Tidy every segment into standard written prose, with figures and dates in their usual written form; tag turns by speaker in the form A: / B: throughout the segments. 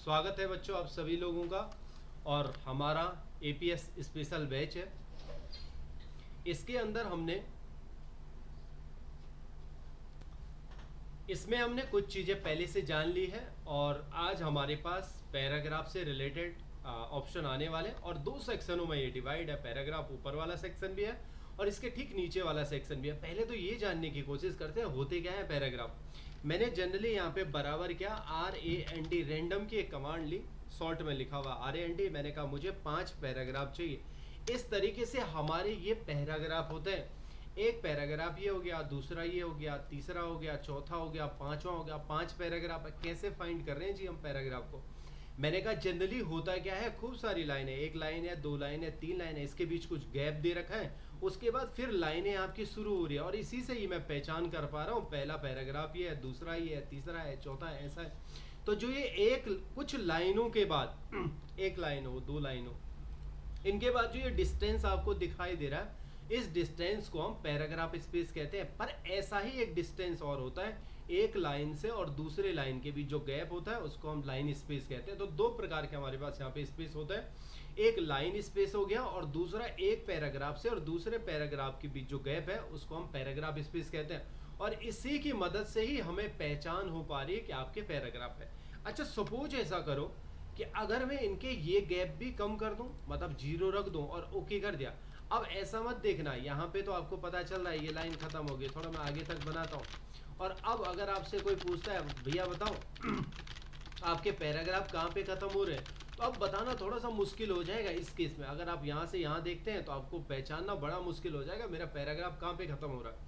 A: स्वागत है बच्चों आप सभी लोगों का। और हमारा एपीएस स्पेशल बैच है। इसके अंदर हमने कुछ चीज़ें पहले से जान ली है और आज हमारे पास पैराग्राफ से रिलेटेड ऑप्शन आने वाले हैं और दो सेक्शनों में ये डिवाइड है। पैराग्राफ ऊपर वाला सेक्शन भी है और इसके ठीक नीचे वाला सेक्शन भी है। पहले तो ये जानने की कोशिश करते हैं होते क्या है पैराग्राफ। मैंने जनरली यहाँ पे बराबर क्या RAND रैंडम की एक कमांड ली, शॉर्ट में लिखा हुआ RAND। मैंने कहा मुझे 5 पैराग्राफ चाहिए। इस तरीके से हमारे ये पैराग्राफ होते हैं। एक पैराग्राफ ये हो गया, दूसरा ये हो गया, तीसरा हो गया, चौथा हो गया, पांचवा हो गया। 5 पैराग्राफ है। कैसे फाइंड कर रहे हैं जी हम पैराग्राफ को? मैंने कहा जनरली होता क्या है, खूब सारी लाइन है, एक लाइन है, दो लाइन है, 3 लाइन है, इसके बीच कुछ गैप दे रखा है, उसके बाद फिर लाइनें आपकी शुरू हो रही है और इसी से ही मैं पहचान कर पा रहा हूँ पहला पैराग्राफ ये है, दूसरा ये है, तीसरा है, चौथा है, ऐसा है। तो जो ये एक कुछ लाइनों के बाद एक लाइन हो, दो लाइन हो, इनके बाद जो ये डिस्टेंस आपको दिखाई दे रहा है, इस डिस्टेंस को हम पैराग्राफ स्पेस कहते हैं। पर ऐसा ही एक डिस्टेंस और होता है, एक लाइन से और दूसरे लाइन के बीच जो गैप होता है उसको हम लाइन स्पेस कहते हैं। तो दो प्रकार के हमारे पास यहाँ पे स्पेस होता है, एक लाइन स्पेस हो गया और दूसरा एक पैराग्राफ से और दूसरे पैराग्राफ के बीच जो गैप है उसको हम पैराग्राफ स्पेस कहते हैं। और इसी की मदद से ही हमें पहचान हो पा रही है कि आपके पैराग्राफ है। अच्छा, सपोज ऐसा करो कि अगर मैं इनके ये गैप भी कम कर दूं, मतलब 0 रख दूं और ओके कर दिया। अब ऐसा मत देखना, यहाँ पे तो आपको पता चल रहा है ये लाइन खत्म हो गई। थोड़ा मैं आगे तक बनाता हूँ। और अब अगर आपसे कोई पूछता है भैया बताओ आपके पैराग्राफ कहाँ पे खत्म हो रहे हैं, तो अब बताना थोड़ा सा मुश्किल हो जाएगा। इस केस में अगर आप यहाँ से यहाँ देखते हैं तो आपको पहचानना बड़ा मुश्किल हो जाएगा मेरा पैराग्राफ कहाँ पे खत्म हो रहा है।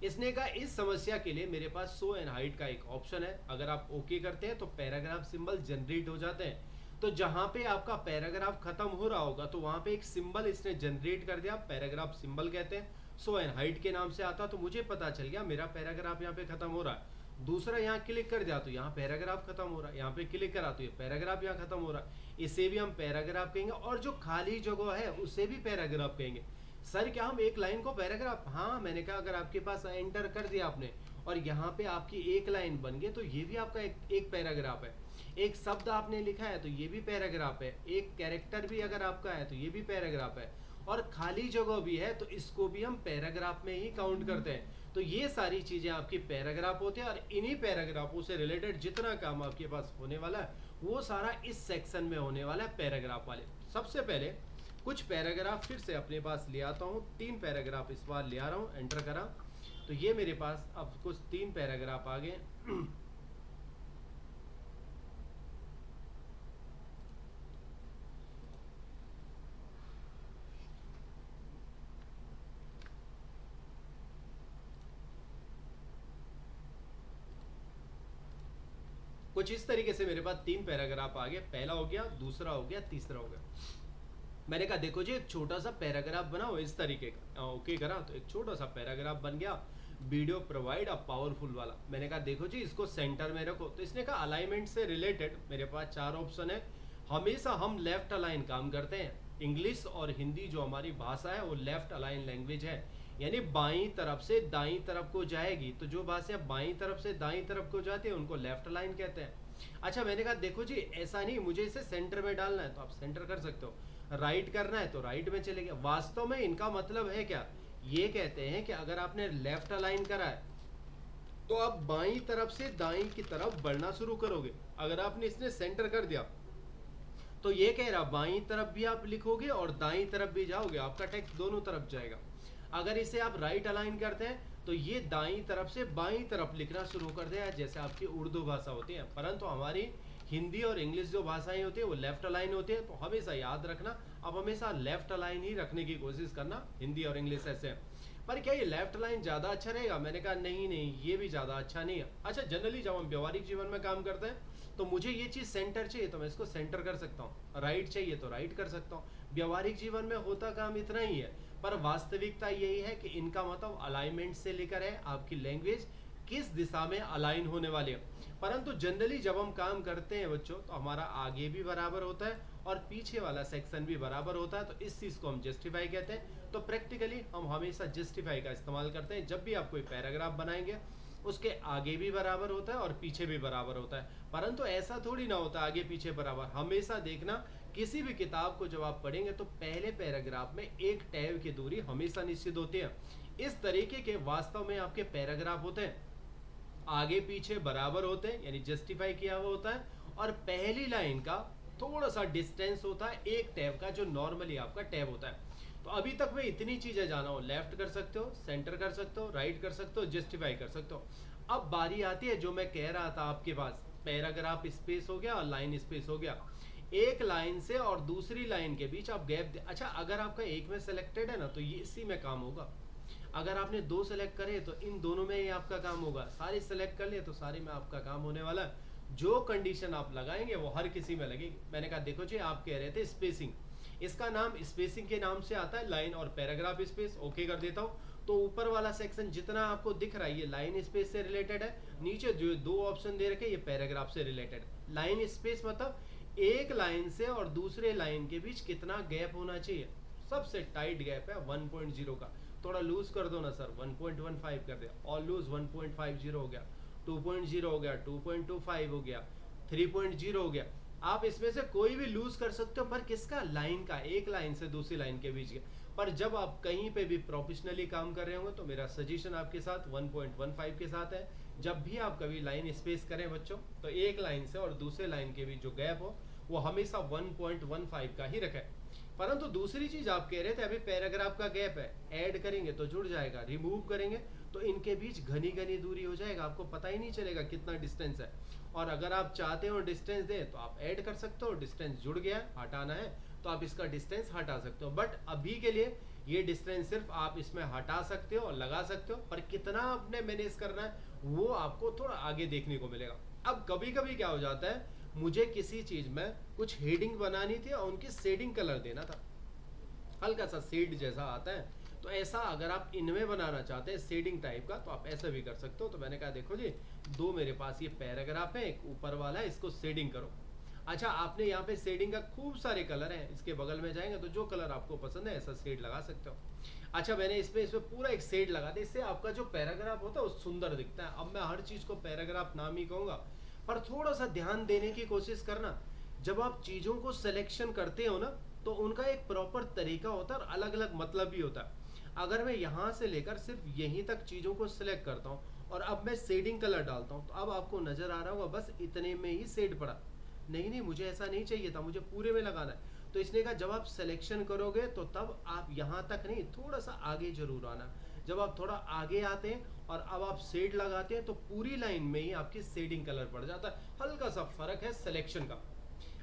A: इसने कहा इस समस्या के लिए मेरे पास शो एंड हाइड का एक ऑप्शन है। अगर आप ओके करते हैं तो पैराग्राफ सिंबल जनरेट हो जाते हैं। तो जहां पे आपका पैराग्राफ खत्म हो रहा होगा तो वहां पे एक सिंबल इसने जनरेट कर दिया, पैराग्राफ सिंबल कहते हैं। शो एंड हाइड के नाम से आता, तो मुझे पता चल गया मेरा पैराग्राफ यहाँ पे खत्म हो रहा है। दूसरा यहाँ क्लिक कर दिया तो यहाँ पैराग्राफ खत्म हो रहा है, यहाँ पे क्लिक करा तो ये पैराग्राफ यहाँ खत्म हो रहा है। इसे भी हम पैराग्राफ कहेंगे और जो खाली जगह है उसे भी पैराग्राफ कहेंगे। सर क्या हम एक लाइन को पैराग्राफ? हाँ, मैंने कहा अगर आपके पास एंटर कर दिया आपने और यहाँ पे आपकी एक लाइन बन गई तो ये भी आपका एक पैराग्राफ है। एक शब्द आपने लिखा है तो ये भी पैराग्राफ है। एक कैरेक्टर भी अगर आपका है तो ये भी पैराग्राफ है। और खाली जगह भी है तो इसको भी हम पैराग्राफ में ही काउंट करते हैं। तो ये सारी चीजें आपकी पैराग्राफ होते हैं और इन्हीं पैराग्राफों से रिलेटेड जितना काम आपके पास होने वाला है वो सारा इस सेक्शन में होने वाला है, पैराग्राफ वाले। सबसे पहले कुछ पैराग्राफ फिर से अपने पास ले आता हूँ। 3 पैराग्राफ इस बार ले आ रहा हूँ, एंटर करा तो ये मेरे पास अब कुछ 3 पैराग्राफ आ गए। कुछ इस तरीके से मेरे पास 3 पैराग्राफ आ गए। पहला हो गया, दूसरा हो गया, तीसरा हो गया। मैंने कहा देखो जी एक छोटा सा पैराग्राफ बनाओ इस तरीके का। ओके करा तो एक छोटा सा पैराग्राफ बन गया, वीडियो प्रोवाइड अ पावरफुल वाला। मैंने कहा देखो जी इसको सेंटर में रखो। तो इसने कहा अलाइनमेंट से रिलेटेड मेरे पास 4 ऑप्शन है। हमेशा हम लेफ्ट अलाइन काम करते हैं। इंग्लिश और हिंदी जो हमारी भाषा है वो लेफ्ट अलाइन लैंग्वेज है, यानी बाईं तरफ से दाईं तरफ को जाएगी। तो जो भाषा बाईं तरफ से दाईं तरफ को जाती है उनको लेफ्ट अलाइन कहते हैं। अच्छा, मैंने कहा देखो जी ऐसा नहीं, मुझे इसे सेंटर में डालना है तो आप सेंटर कर सकते हो, राइट करना है तो राइट में चले गए। वास्तव में इनका मतलब है क्या, ये कहते हैं कि अगर आपने लेफ्ट अलाइन करा है तो आप बाईं तरफ से दाईं की तरफ बढ़ना शुरू करोगे। अगर आपने इसने सेंटर कर दिया तो ये कह रहा बाईं तरफ भी आप लिखोगे और दाईं तरफ भी जाओगे, आपका टेक्स्ट दोनों तरफ जाएगा। अगर इसे आप राइट अलाइन करते हैं तो ये दाईं तरफ से बाईं तरफ लिखना शुरू कर देगा, जैसे आपकी उर्दू भाषा होती है। परंतु हमारी हिंदी और इंग्लिश जो भाषाएं होती है वो लेफ्ट अलाइन होती है। तो हमेशा याद रखना, अब हमेशा लेफ्ट अलाइन ही रखने की कोशिश करना, हिंदी और इंग्लिश ऐसे। पर क्या ये लेफ्ट लाइन ज़्यादा अच्छा रहेगा? मैंने कहा नहीं नहीं, ये भी ज़्यादा अच्छा नहीं है। अच्छा, जनरली जब हम व्यवहारिक जीवन में काम करते हैं तो मुझे ये चीज़ सेंटर चाहिए तो मैं इसको सेंटर कर सकता हूँ, राइट चाहिए तो राइट कर सकता हूँ। व्यवहारिक जीवन में होता काम इतना ही है, पर वास्तविकता यही है कि इनका मतलब अलाइनमेंट से लेकर है आपकी लैंग्वेज किस दिशा में अलाइन होने वाली है। परंतु जनरली जब हम काम करते हैं बच्चों तो हमारा आगे भी बराबर होता है और पीछे वाला सेक्शन भी बराबर होता है। तो इस चीज़ को हम जस्टिफाई कहते हैं। तो प्रैक्टिकली हम हमेशा जस्टिफाई का इस्तेमाल करते हैं जब भी आप कोई पैराग्राफ बनाएंगे। उसके आगे भी बराबर होता है और पीछे भी बराबर होता है। परंतु ऐसा थोड़ी ना होता आगे पीछे बराबर। हमेशा देखना, किसी भी किताब को जब आप पढ़ेंगे तो पहले पैराग्राफ में एक टैब की दूरी हमेशा निश्चित होती है। इस तरीके के वास्तव में आपके पैराग्राफ होते हैं, आगे पीछे बराबर होते हैं, यानी जस्टिफाई किया हुआ होता है, और पहली लाइन का थोड़ा सा डिस्टेंस होता है एक टैब का, जो नॉर्मली आपका टैब होता है। तो अभी तक मैं इतनी चीजें जाना हूं, लेफ्ट कर सकते हो, सेंटर कर सकते हो, राइट कर सकते हो, जस्टिफाई कर सकते हो। अब बारी आती है जो मैं कह रहा था, आपके पास पैराग्राफ स्पेस हो गया और लाइन स्पेस हो गया। एक लाइन से और दूसरी लाइन के बीच आप गैप अच्छा, अगर आपका एक में सेलेक्टेड है ना तो ये इसी में काम होगा। अगर आपने दो सेलेक्ट करे तो इन दोनों में ही आपका काम होगा। सारे सेलेक्ट कर लिए तो सारे में आपका काम होने वाला है। जो कंडीशन आप लगाएंगे वो हर किसी में लगेगी। मैंने कहा देखो जी, आप कह रहे थे स्पेसिंग, इसका नाम स्पेसिंग के नाम से आता है, लाइन और पैराग्राफ स्पेस। ओके कर देता हूँ। तो ऊपर वाला सेक्शन जितना आपको दिख रहा है ये लाइन स्पेस से रिलेटेड है, नीचे जो दो ऑप्शन दे रखे ये पैराग्राफ से रिलेटेड है। लाइन स्पेस मतलब एक लाइन से और दूसरे लाइन के बीच कितना गैप होना चाहिए। सबसे टाइट गैप है 1.0 का। थोड़ा लूज कर दो ना सर, 1.15 कर दिया, और लूज 1.50 हो गया, 2.0 हो गया, 2.25 हो गया, 3.0 हो गया। आप इसमें से कोई भी लूज कर सकते हो, पर किसका? लाइन का, एक लाइन से दूसरी लाइन के बीच के। पर जब आप कहीं पे भी प्रोफेशनली काम कर रहे होंगे तो मेरा सजेशन आपके साथ 1.15 के साथ है। जब भी आप कभी लाइन स्पेस करें बच्चों, तो एक लाइन से और दूसरे लाइन के बीच जो गैप हो वो हमेशा 1.15 का ही रखें। परंतु दूसरी चीज आप कह रहे थे, अभी पैराग्राफ का गैप है, ऐड करेंगे तो जुड़ जाएगा, रिमूव करेंगे तो इनके बीच घनी घनी दूरी हो जाएगा, आपको पता ही नहीं चलेगा कितना डिस्टेंस है। और अगर आप चाहते हो डिस्टेंस दे तो आप ऐड कर सकते हो, डिस्टेंस जुड़ गया, हटाना है तो आप इसका डिस्टेंस हटा सकते हो। बट अभी के लिए ये डिस्टेंस सिर्फ आप इसमें हटा सकते हो और लगा सकते हो, पर कितना आपने मैनेज करना है वो आपको थोड़ा आगे देखने को मिलेगा। अब कभी कभी क्या हो जाता है, मुझे किसी चीज में कुछ हेडिंग बनानी थी और उनकी शेडिंग कलर देना था, हल्का सा शेड जैसा आता है, तो ऐसा अगर आप इनमें बनाना चाहते हैं शेडिंग टाइप का तो आप ऐसा भी कर सकते हो। तो मैंने कहा देखो जी, दो मेरे पास ये पैराग्राफ है, एक ऊपर वाला है, इसको शेडिंग करो। अच्छा, आपने यहाँ पे शेडिंग का खूब सारे कलर हैं, इसके बगल में जाएंगे तो जो कलर आपको पसंद है ऐसा शेड लगा सकते हो। अच्छा, मैंने इसमें पूरा एक शेड लगा दिया, इससे आपका जो पैराग्राफ होता है वो सुंदर दिखता है। अब मैं हर चीज को पैराग्राफ नाम ही कहूंगा, पर थोड़ा सा ध्यान देने की कोशिश करना। जब आप चीजों को सिलेक्शन करते हो ना तो उनका एक प्रॉपर तरीका होता है और अलग अलग मतलब भी होता है। अगर मैं यहाँ से लेकर सिर्फ यहीं तक चीजों को सिलेक्ट करता हूँ और अब मैं शेडिंग कलर डालता हूँ, तो अब आपको नजर आ रहा होगा बस इतने में ही शेड पड़ा। नहीं नहीं, मुझे ऐसा नहीं चाहिए था, मुझे पूरे में लगाना है। तो इसने कहा जब आप सिलेक्शन करोगे तो तब आप यहाँ तक नहीं, थोड़ा सा आगे जरूर आना। जब आप थोड़ा आगे आते हैं और अब आप शेड लगाते हैं तो पूरी लाइन में ही आपकी शेडिंग कलर पड़ जाता है। हल्का सा फर्क है सिलेक्शन का।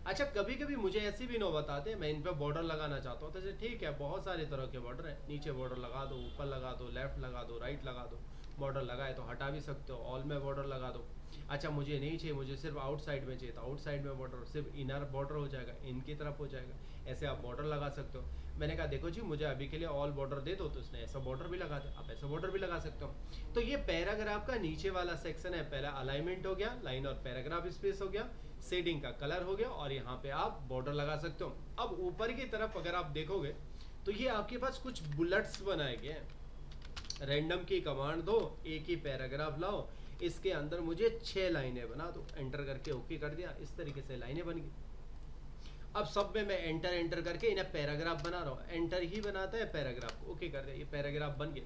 A: अच्छा, कभी कभी मुझे ऐसी भी नौबत आती है, मैं इन पर बॉर्डर लगाना चाहता हूँ, तो ठीक है, बहुत सारे तरह के बॉर्डर है, नीचे बॉर्डर लगा दो, ऊपर लगा दो, लेफ्ट लगा दो, राइट लगा दो। बॉर्डर लगाए तो हटा भी सकते हो, ऑल में बॉर्डर लगा दो। अच्छा, मुझे नहीं चाहिए, मुझे सिर्फ आउटसाइड में चाहिए, तो आउटसाइड में बॉर्डर, सिर्फ इनर बॉर्डर हो जाएगा, इनकी तरफ हो जाएगा, ऐसे आप बॉर्डर लगा सकते हो। मैंने कहा देखो जी, मुझे अभी के लिए ऑल बॉर्डर दे दो, तो उसने ऐसा बॉर्डर भी लगा दिया, आप ऐसा बॉर्डर भी लगा सकते हो। तो ये पैराग्राफ का नीचे वाला सेक्शन है, पहला अलाइनमेंट हो गया, लाइन और पैराग्राफ स्पेस हो गया, शेडिंग का कलर हो गया, और यहाँ पे आप बॉर्डर लगा सकते हो। अब ऊपर की तरफ अगर आप देखोगे तो ये आपके पास कुछ बुलेट्स बनाए गए हैं। रैंडम की कमांड दो, एक ही पैराग्राफ लाओ, इसके अंदर मुझे 6 लाइनें बना दो, एंटर करके ओके कर दिया, इस तरीके से लाइनें बन गई। अब सब में मैं एंटर एंटर करके इन्हें पैराग्राफ बना रहा हूँ, एंटर ही बनाता है पैराग्राफ, ओके कर दिया, ये पैराग्राफ बन गए।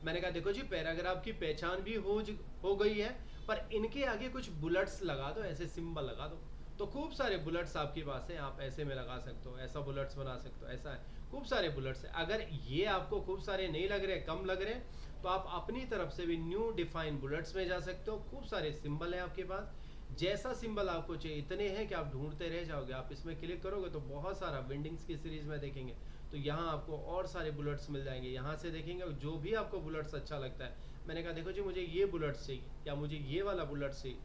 A: मैंने कहा देखो जी, पैराग्राफ की पहचान भी हो गई है, पर इनके आगे कुछ बुलेट्स लगा दो, ऐसे सिंबल लगा दो। तो खूब सारे बुलेट्स आपके पास हैं, आप ऐसे में लगा सकते हो, ऐसा बुलेट्स बना सकते हो, ऐसा है, खूब सारे बुलेट्स हैं। अगर ये आपको खूब सारे नहीं लग रहे, कम लग रहे हैं, तो आप अपनी तरफ से भी न्यू डिफाइन बुलेट्स में जा सकते हो। खूब सारे सिंबल हैं आपके पास, जैसा सिंबल आपको चाहिए, इतने हैं कि आप ढूंढते रह जाओगे। आप इसमें क्लिक करोगे तो बहुत सारा विंडिंग्स की सीरीज में देखेंगे, तो यहाँ आपको और सारे बुलेट्स मिल जाएंगे। यहाँ से देखेंगे जो भी आपको बुलेट्स अच्छा लगता है। मैंने कहा देखो जी, मुझे ये बुलेट्स चाहिए, या मुझे ये वाला बुलेट्स चाहिए,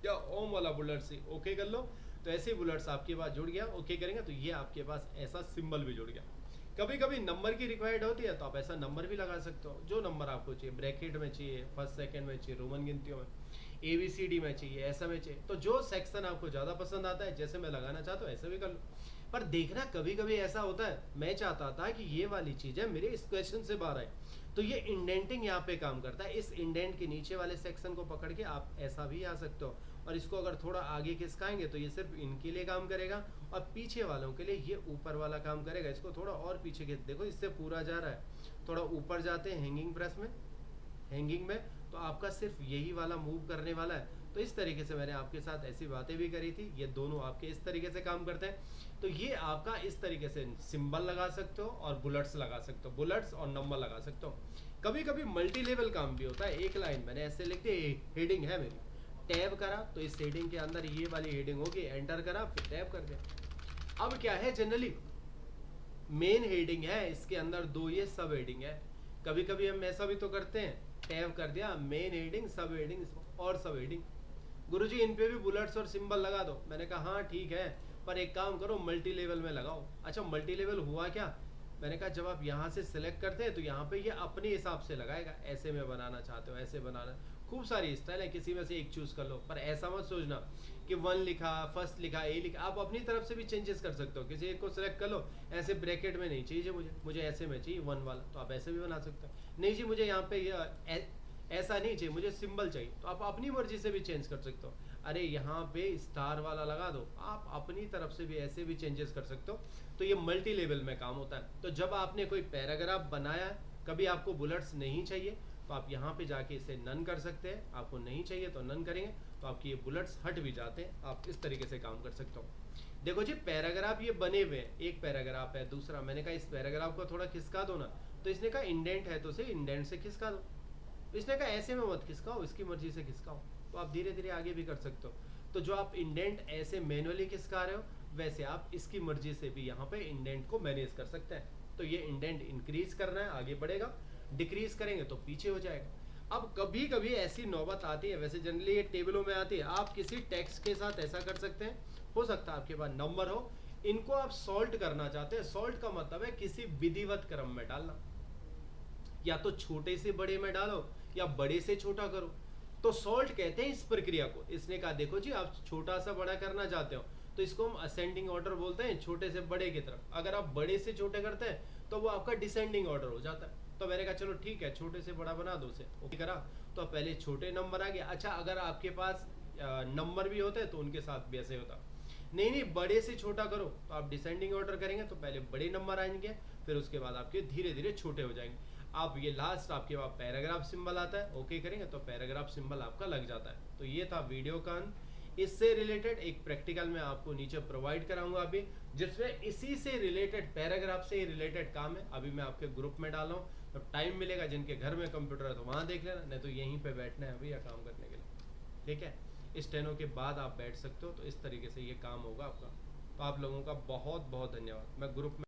A: या ओम वाला बुलेट्स चाहिए, ओके कर लो। तो ऐसे बुलेट्स आपके पास जुड़ गया, ओके करेंगे तो ये आपके पास ऐसा सिंबल भी जुड़ गया। कभी कभी नंबर की रिक्वायर्ड होती है तो आप ऐसा नंबर भी लगा सकते हो, जो नंबर आपको चाहिए, ब्रैकेट में चाहिए, फर्स्ट सेकंड में चाहिए, रोमन गिनतियों में। ABCD में चाहिए, ऐसा में चाहिए, तो जो सेक्शन आपको ज़्यादा पसंद आता है, जैसे मैं लगाना चाहता हूँ ऐसे भी कर लो। पर देखना कभी कभी ऐसा होता है, मैं चाहता था कि ये वाली चीज़ें मेरे इस क्वेश्चन से बाहर आए, तो ये इंडेंटिंग यहाँ पे काम करता है। इस इंडेंट के नीचे वाले सेक्शन को पकड़ के आप ऐसा भी आ सकते हो, और इसको अगर थोड़ा आगे खिसकाएंगे तो ये सिर्फ इनके लिए काम करेगा, और पीछे वालों के लिए ये ऊपर वाला काम करेगा। इसको थोड़ा और पीछे खींच, देखो इससे पूरा जा रहा है, थोड़ा ऊपर जाते हैं हैंगिंग प्रेस में, हैंगिंग में, तो आपका सिर्फ यही वाला मूव करने वाला है। तो इस तरीके से मैंने आपके साथ ऐसी बातें भी करी थी, ये दोनों आपके इस तरीके से काम करते हैं। तो ये आपका इस तरीके से सिंबल लगा सकते हो और बुलेट्स लगा सकते हो, बुलेट्स और नंबर लगा सकते हो। कभी कभी मल्टी लेवल काम भी होता है। एक लाइन मैंने ऐसे लिख दी, हेडिंग है मेरी, टैब करा तो इस हेडिंग के अंदर ये वाली हेडिंग होगी, एंटर करा फिर टैब कर दिया। अब क्या है, जनरली मेन हेडिंग है, इसके अंदर दो ये सब हेडिंग है। कभी कभी हम ऐसा भी तो करते हैं, टैब कर दिया, मेन हेडिंग, सब हेडिंग और सब हेडिंग, गुरुजी इन पे भी बुलेट्स और सिंबल लगा दो। मैंने कहा हाँ ठीक है, पर एक काम करो मल्टी लेवल में लगाओ। अच्छा मल्टी लेवल हुआ क्या, मैंने कहा जब आप यहाँ से सिलेक्ट करते हैं तो यहाँ पे ये अपने हिसाब से लगाएगा, ऐसे में बनाना चाहते हो ऐसे बनाना, खूब सारी स्टाइल है, किसी में से एक चूज कर लो। पर ऐसा मत सोचना कि 1 लिखा, फर्स्ट लिखा, ए लिखा, आप अपनी तरफ से भी चेंजेस कर सकते हो, किसी एक को सिलेक्ट कर लो, ऐसे ब्रैकेट में नहीं चाहिए मुझे ऐसे में चाहिए 1 वाला, तो आप ऐसे भी बना सकते हो। नहीं जी मुझे यहाँ पे ऐसा नहीं चाहिए, मुझे सिंबल चाहिए, तो आप अपनी मर्जी से भी चेंज कर सकते हो। अरे यहाँ पे स्टार वाला लगा दो, आप अपनी तरफ से भी ऐसे भी चेंजेस कर सकते हो। तो ये मल्टी लेवल में काम होता है। तो जब आपने कोई पैराग्राफ बनाया, कभी आपको बुलेट्स नहीं चाहिए तो आप यहाँ पे जाके इसे नन कर सकते हैं, आपको नहीं चाहिए तो नन करेंगे तो आपकी ये बुलेट्स हट भी जाते हैं। आप इस तरीके से काम कर सकते हो। देखो जी पैराग्राफ ये बने हुए हैं, एक पैराग्राफ है, दूसरा, मैंने कहा इस पैराग्राफ को थोड़ा खिसका दो ना, तो इसने कहा इंडेंट है तो उसे इंडेंट से खिसका दो, इसने कहा ऐसे में मत खिसकाओ, इसकी मर्जी से खिसकाओ, तो आप धीरे धीरे आगे भी कर सकते हो। तो जो आप इंडेंट ऐसे मैनुअली खिसका रहे हो, वैसे आप इसकी मर्जी से भी यहाँ पे इंडेंट को मैनेज कर सकते हैं। तो ये इंडेंट इंक्रीज करना है आगे बढ़ेगा, डिक्रीज करेंगे तो पीछे हो जाएगा। अब कभी कभी ऐसी नौबत आती है, वैसे जनरली ये टेबलों में आती है, आप किसी टेक्स्ट के साथ ऐसा कर सकते हैं, हो सकता है आपके पास नंबर हो, इनको आप सॉल्ट करना चाहते हैं। सॉल्ट का मतलब है किसी विधिवत क्रम में डालना, या तो छोटे से बड़े में डालो या बड़े से छोटा करो, तो सॉल्ट कहते हैं इस प्रक्रिया को। इसने कहा देखो जी आप छोटा सा बड़ा करना चाहते हो तो इसको हम असेंडिंग ऑर्डर बोलते हैं, छोटे से बड़े की तरफ। अगर आप बड़े से छोटे करते हैं तो वो आपका डिसेंडिंग ऑर्डर हो जाता है। तो मैंने कहा चलो ठीक है छोटे से बड़ा बना दो उसे, ओके करा, तो पहले छोटे नंबर आ गया। अच्छा अगर आपके पास नंबर भी होते हैं तो उनके साथ भी ऐसे होता, नहीं नहीं बड़े से छोटा करो, तो आप डिसेंडिंग ऑर्डर करेंगे तो पहले बड़े नंबर आएंगे, फिर उसके बाद आपके धीरे धीरे छोटे हो जाएंगे। आप ये लास्ट आपके पास पैराग्राफ सिंबल आता है, ओके करेंगे तो पैराग्राफ सिंबल आपका लग जाता है। तो ये था वीडियो का अंत। इससे रिलेटेड एक प्रैक्टिकल मैं आपको नीचे प्रोवाइड कराऊंगा अभी, जिसमें इसी से रिलेटेड, पैराग्राफ से ही रिलेटेड काम है। अभी मैं आपके ग्रुप में डाला हूँ, तो टाइम मिलेगा जिनके घर में कंप्यूटर है तो वहाँ देख लेना, नहीं तो यहीं पे बैठना है भैया काम करने के लिए, ठीक है। इस टेनों के बाद आप बैठ सकते हो, तो इस तरीके से ये काम होगा आपका। तो आप लोगों का बहुत बहुत धन्यवाद। मैं ग्रुप में